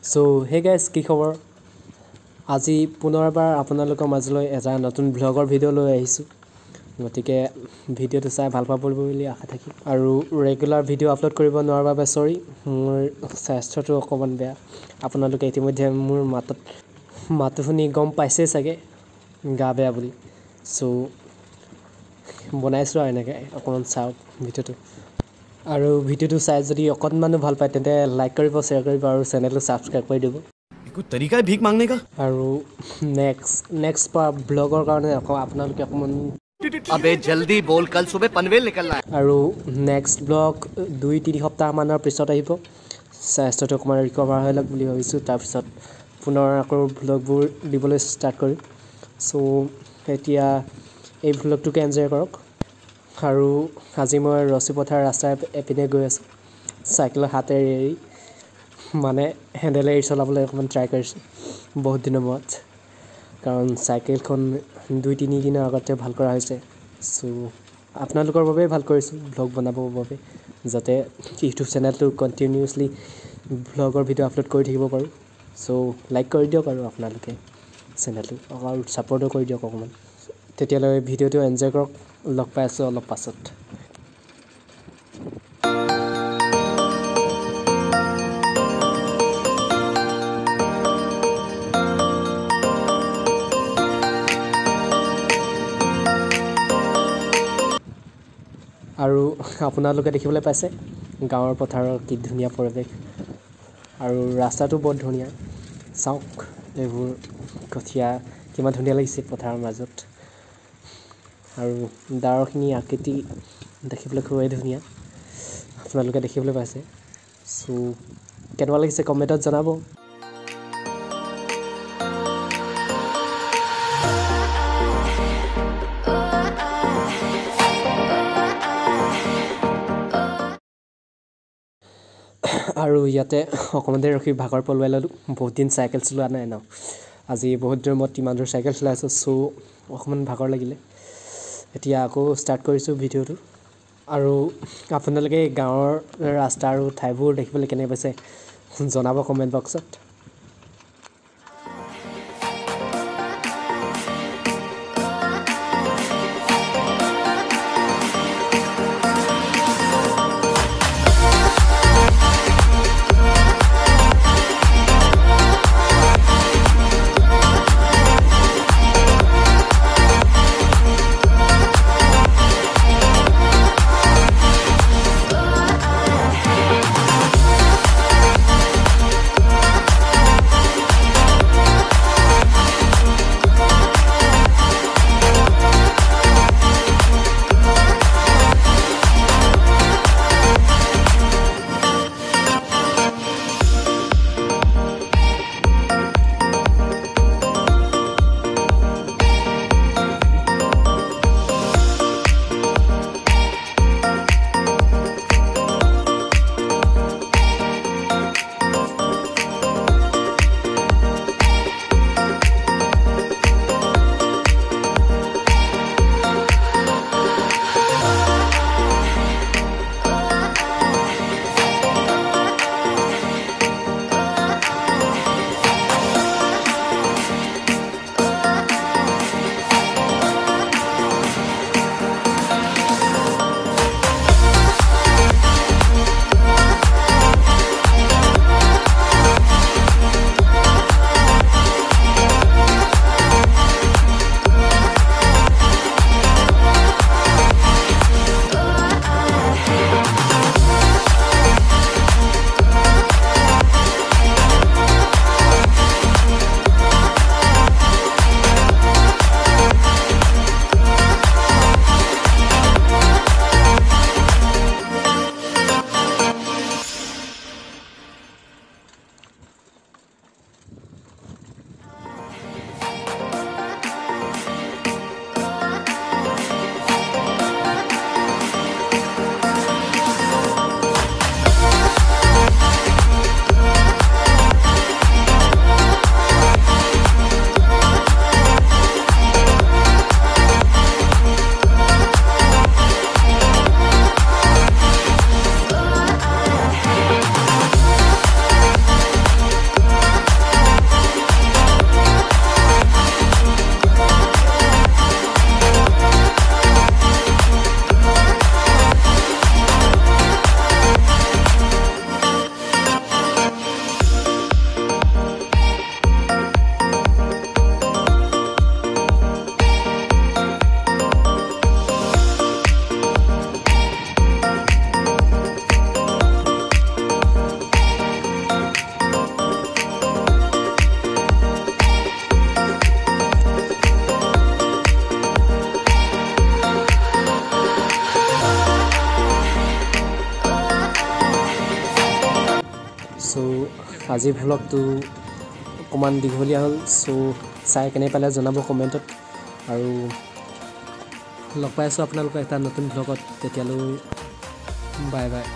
So hey guys, কি খবৰ? আজি পুনৰবাৰ আপোনালোকৰ মাজলৈ এটা নতুন ব্লগৰ ভিডিও লৈ আহিছো। গতিকে ভিডিওটো চাই ভাল পাব বুলি আশা থাকিল। আৰু ৰেগুলাৰ ভিডিও আপলোড কৰিব নোৱাৰাৰ বাবে সৰি, মোৰ স্বাস্থ্যটো অকমান বেয়া। আপোনালোকে ইতিমধ্যে মোৰ মাতটো শুনি গম পাইছে চাগে গা বেয়া বুলি। সো বনাইছো আৰু এনেকৈ অকমান চাওক ভিডিওটো। আৰু ভিডিওটো চাই যদি অকণমানো ভাল পায় তেন্তে লাইক কৰিব, শ্বেয়াৰ কৰিব আৰু চেনেলটো ছাবস্ক্ৰাইব কৰি দিব। कोई तरीका है भीख मांगने का? আৰু নেক্সট ব্লগৰ কাৰণে আপোনালোকে অকণমান अबे जल्दी बोल, कल सुबह पनवेल निकलना है। আৰু নেক্সট ব্লগ 2-3 সপ্তাহমানৰ পিছত আহিব। স্বাস্থ্যটো অকণমান ৰিকভাৰ হৈ লওক বুলি ভাবিছোঁ, তাৰপিছত পুনৰ আকৌ ব্লগবোৰ দিবলৈ ষ্টাৰ্ট কৰিম। চ' এতিয়া এই ব্লগটোকে এনজয় কৰক। আৰু আজি মই ৰচীপথাৰ ৰাস্তাৰ এপিনে গৈ আছোঁ চাইকেলৰ হাতেৰে এৰি, মানে হেণ্ডেলে এৰি চলাবলৈ অকণমান ট্ৰাই কৰিছোঁ বহুত দিনৰ মূৰত, কাৰণ চাইকেলখন 2-3 দিনৰ আগতে ভাল কৰা হৈছে। চ' আপোনালোকৰ বাবেই ভাল কৰিছোঁ ব্লগ বনাবৰ বাবে, যাতে ইউটিউব চেনেলটো কণ্টিনিউৱাছলি ব্লগৰ ভিডিঅ' আপলোড কৰি থাকিব পাৰোঁ। চ' লাইক কৰি দিয়ক আৰু আপোনালোকে চেনেলটো আৰু ছাপৰ্টো কৰি দিয়ক অকণমান। তেতিয়ালৈ ভিডিঅ'টো এনজয় কৰক। লগ পাই আছোঁ অলপ পাছত। আৰু আপোনালোকে দেখিবলৈ পাইছে গাঁৱৰ পথাৰৰ কি ধুনীয়া পৰিৱেশ, আৰু ৰাস্তাটো বহুত ধুনীয়া। চাওক এইবোৰ কঠীয়া কিমান ধুনীয়া লাগিছে পথাৰৰ মাজত, আৰু ডাৱৰখিনি আকৃতি দেখিবলৈ খুবেই ধুনীয়া। আপোনালোকে দেখিবলৈ পাইছে। চ' কেনেকুৱা লাগিছে কমেণ্টত জনাব। আৰু ইয়াতে অকণমান দেৰি ৰখি ভাগৰ পলুৱাই ল'লোঁ। বহুত দিন চাইকেল চলোৱা নাই ন, আজি বহুত দিনৰ মূৰত ইমান দূৰ চাইকেল চলাইছোঁ। চ' অকণমান ভাগৰ লাগিলে। এতিয়া আকৌ ষ্টাৰ্ট কৰিছোঁ ভিডিঅ'টো। আৰু আপোনালোকে গাঁৱৰ ৰাস্তা আৰু ঠাইবোৰ দেখিবলৈ কেনে পাইছে জনাব কমেণ্ট বক্সত। আজিৰ ভ্লগটো অকণমান দীঘলীয়া হ'ল চ' চাই কেনে পালে জনাব কমেণ্টত আৰু লগ পাই আছোঁ আপোনালোকক এটা নতুন ভ্লগত তেতিয়ালৈ বাই বাই